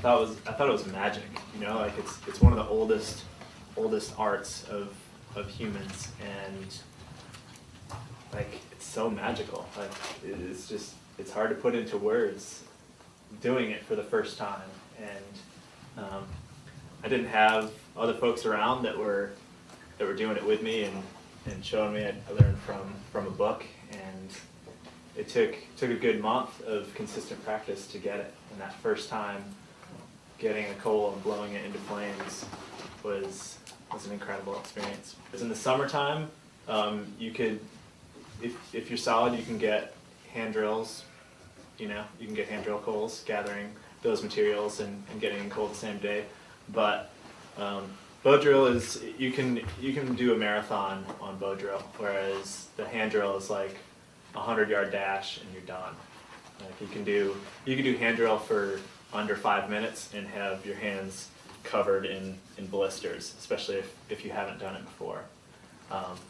thought it was magic. You know, like it's one of the oldest arts of humans, and like it's so magical. Like it's hard to put into words. Doing it for the first time, and I didn't have other folks around that were doing it with me and showing me. I learned from a book, and it took a good month of consistent practice to get it. And that first time getting a coal and blowing it into flames was an incredible experience. Because in the summertime, you could, if you're solid, you can get hand drills. You know, you can get hand drill coals, gathering those materials and getting coal the same day. But bow drill is, you can do a marathon on bow drill, whereas the hand drill is like a 100-yard dash and you're done. Like you can do hand drill for under 5 minutes and have your hands covered in blisters, especially if you haven't done it before.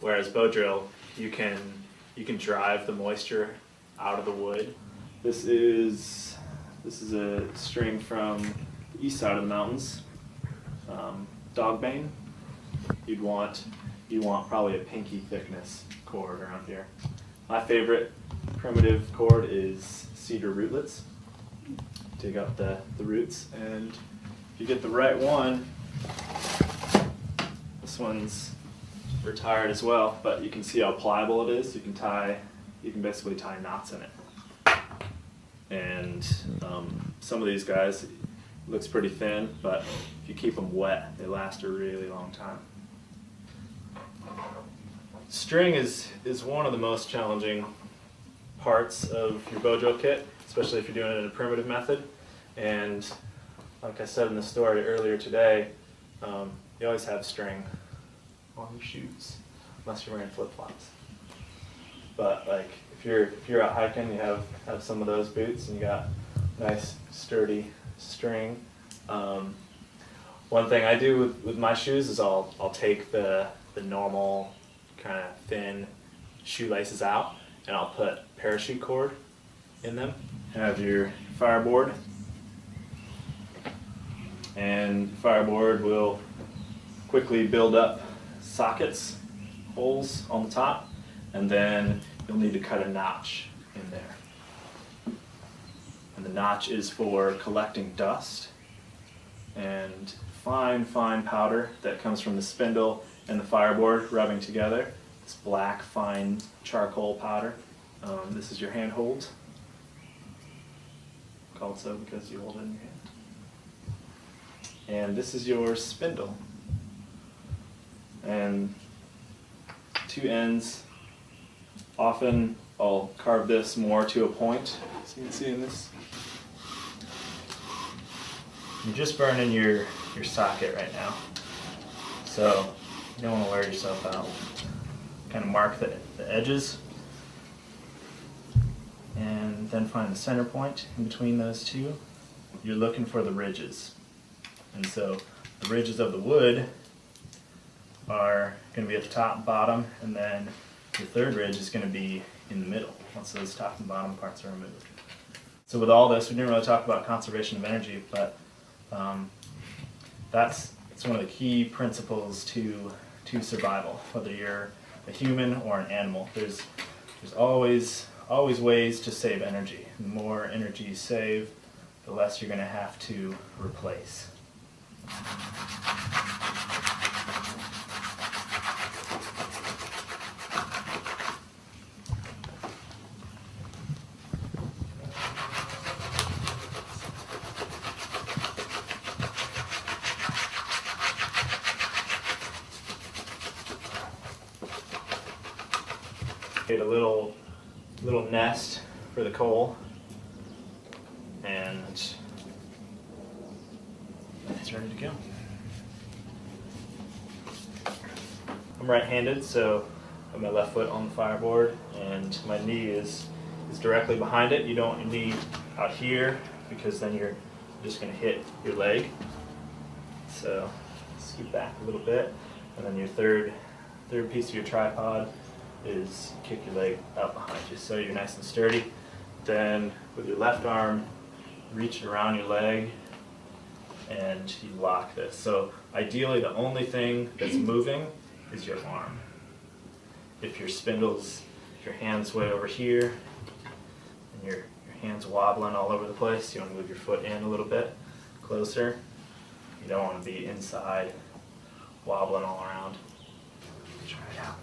Whereas bow drill, you can drive the moisture out of the wood. This is a string from the east side of the mountains, dogbane. You'd want probably a pinky thickness cord around here. My favorite primitive cord is cedar rootlets. Dig up the roots, and if you get the right one, this one's retired as well, but you can see how pliable it is. You can basically tie knots in it. And some of these guys, it looks pretty thin, but if you keep them wet, they last a really long time. String is one of the most challenging parts of your bow drill kit, especially if you're doing it in a primitive method. And like I said in the story earlier today, you always have string on your shoes, unless you're wearing flip-flops. But like if you're out hiking, you have some of those boots, and you got nice sturdy string. One thing I do with my shoes is I'll take the normal kind of thin shoelaces out, and I'll put parachute cord in them. Have your fireboard, and fireboard will quickly build up sockets, holes on the top, and then you'll need to cut a notch in there. And the notch is for collecting dust and fine powder that comes from the spindle and the fireboard rubbing together. It's black, fine charcoal powder. This is your handhold, called so because you hold it in your hand. And this is your spindle. And two ends. Often I'll carve this more to a point, so you can see in this. You're just burning your socket right now, so you don't want to wear yourself out. Kind of mark the edges, and then find the center point in between those two. You're looking for the ridges, and so the ridges of the wood are going to be at the top and bottom, and then the third ridge is going to be in the middle once those top and bottom parts are removed. So with all this, we didn't really talk about conservation of energy, but it's one of the key principles to survival, whether you're a human or an animal. There's always ways to save energy. The more energy you save, the less you're going to have to replace. Get a little nest for the coal, and it's ready to go. I'm right-handed, so I have my left foot on the fireboard, and my knee is directly behind it. You don't want your knee out here, because then you're just going to hit your leg. So scoot back a little bit, and then your third piece of your tripod is kick your leg out behind you, so you're nice and sturdy. Then with your left arm, reach it around your leg and you lock this. So ideally the only thing that's moving is your arm. If your spindle's, if your hand's way over here, and your hand's wobbling all over the place, you want to move your foot in a little bit closer. You don't want to be inside, wobbling all around. Try it out.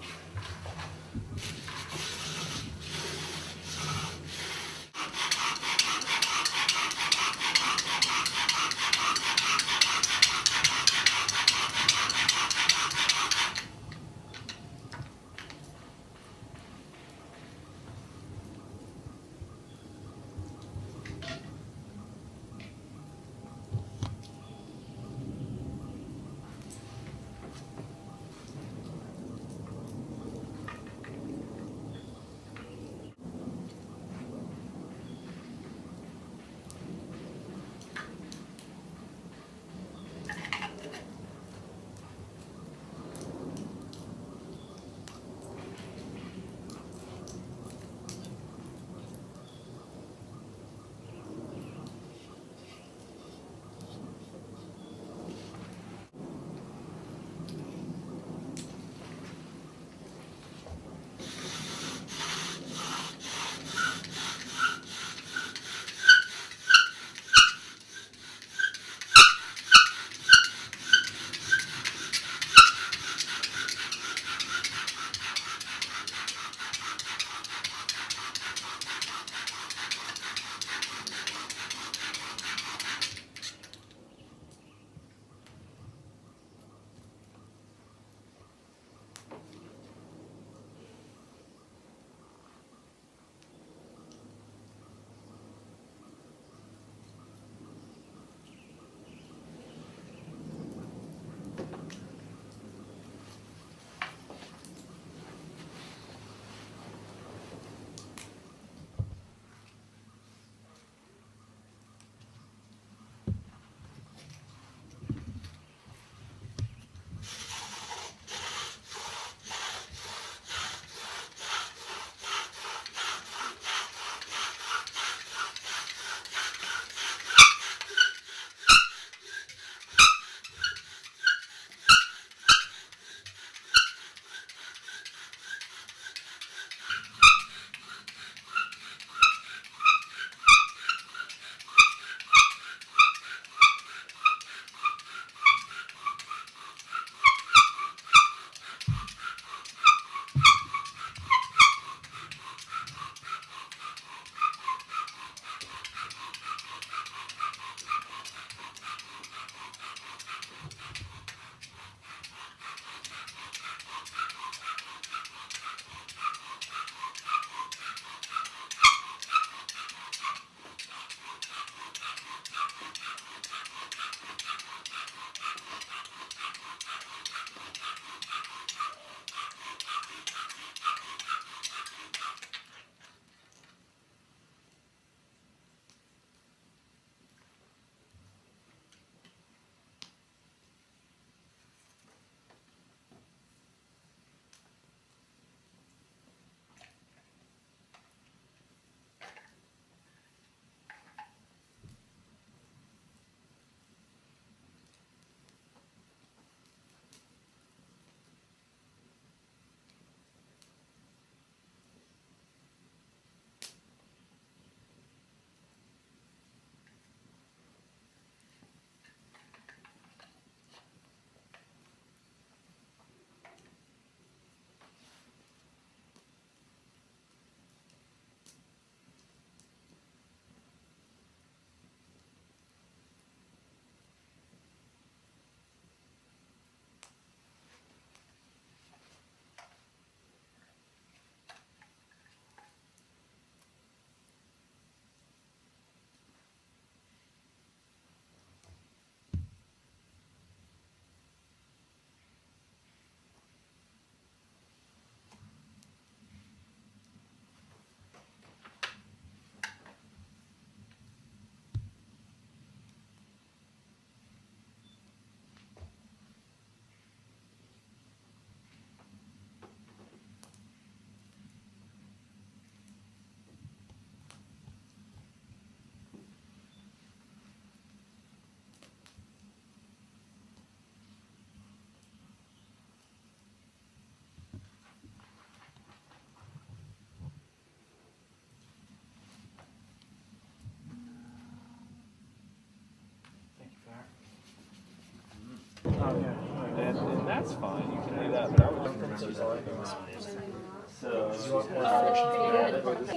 And that's fine. You can do that, but I would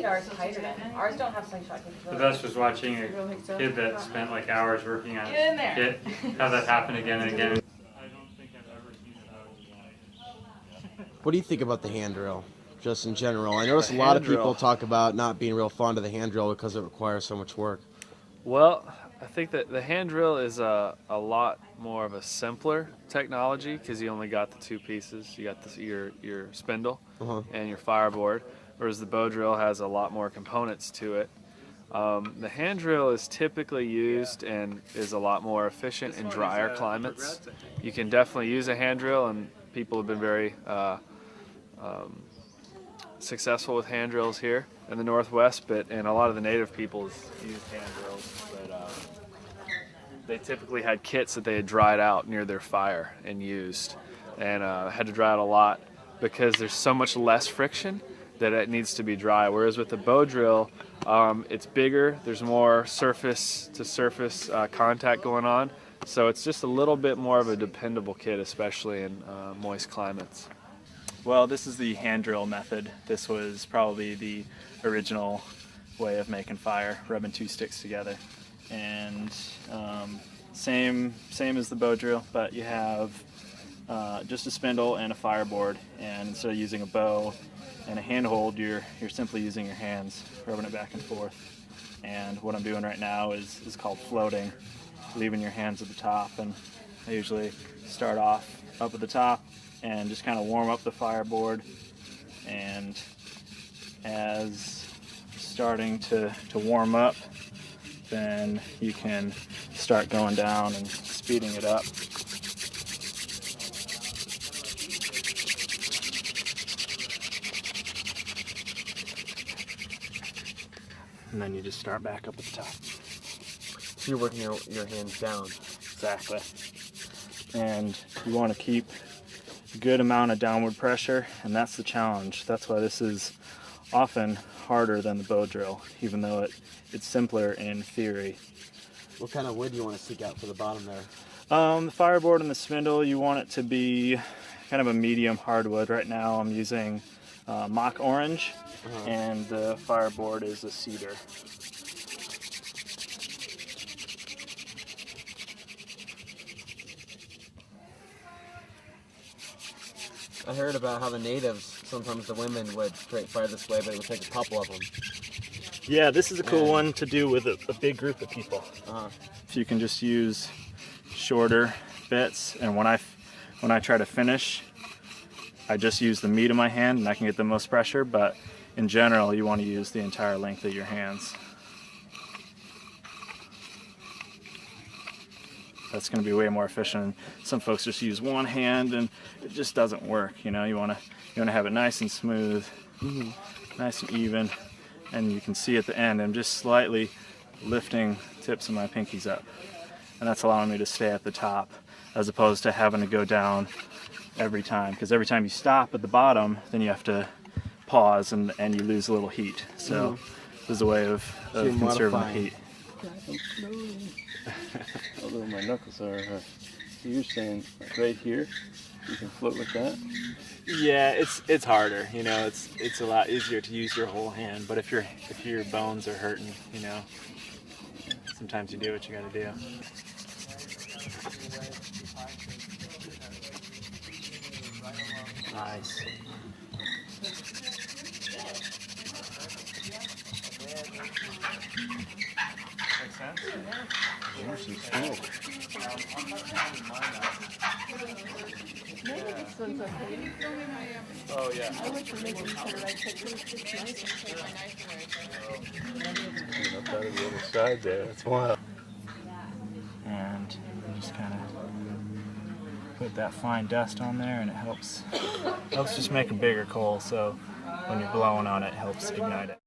Ours tighter than ours don't have slingshot capability. The best was watching a kid that spent like hours working on it have that happen again and again. I don't think I've ever seen it. What do you think about the hand drill, just in general? I notice a lot of people talk about not being real fond of the hand drill because it requires so much work. Well, I think that the hand drill is a lot more of a simpler technology because you only got the two pieces. You got this, your spindle and your fireboard, whereas the bow drill has a lot more components to it. The hand drill is typically used and is a lot more efficient in drier climates. You can definitely use a hand drill, and people have been very successful with hand drills here in the Northwest, and a lot of the native peoples use hand drills, but they typically had kits that they had dried out near their fire and used, and had to dry out a lot because there's so much less friction that it needs to be dry. Whereas with the bow drill, it's bigger, there's more surface to surface contact going on, so it's just a little bit more of a dependable kit, especially in moist climates. Well, this is the hand drill method. This was probably the original way of making fire, rubbing two sticks together. And same as the bow drill, but you have just a spindle and a fireboard, and instead of using a bow and a handhold, you're simply using your hands, rubbing it back and forth. And what I'm doing right now is called floating, leaving your hands at the top, and I usually start off up at the top and just kind of warm up the fireboard, and as starting to warm up, then you can start going down and speeding it up. And then you just start back up at the top. So you're working your hands down. Exactly. And you want to keep a good amount of downward pressure, and that's the challenge. That's why this is often harder than the bow drill, even though it's simpler in theory. What kind of wood do you want to seek out for the bottom there? The fireboard and the spindle, you want it to be kind of a medium hardwood. Right now I'm using mock orange, and the fireboard is a cedar. I heard about how the natives, sometimes the women would create fire this way, but it would take a couple of them. Yeah, this is a cool one to do with a big group of people. If you can just use shorter bits, and when I try to finish, I just use the meat of my hand and I can get the most pressure, but in general you want to use the entire length of your hands. That's going to be way more efficient. Some folks just use one hand and it just doesn't work. You know, you want to have it nice and smooth, nice and even, and you can see at the end I'm just slightly lifting tips of my pinkies up, and that's allowing me to stay at the top as opposed to having to go down every time, because every time you stop at the bottom, then you have to pause and you lose a little heat. So this is a way of conserving the heat. Although my knuckles are, you're saying right here, you can float with that? Yeah, it's harder. You know, it's a lot easier to use your whole hand. But if your bones are hurting, you know, sometimes you do what you got to do. Nice. Makes sense? Juicy smoke. Oh yeah. Up out of the other side there, that's wild. And you just kind of put that fine dust on there, and it helps just make a bigger coal, so when you're blowing on it, it helps ignite it.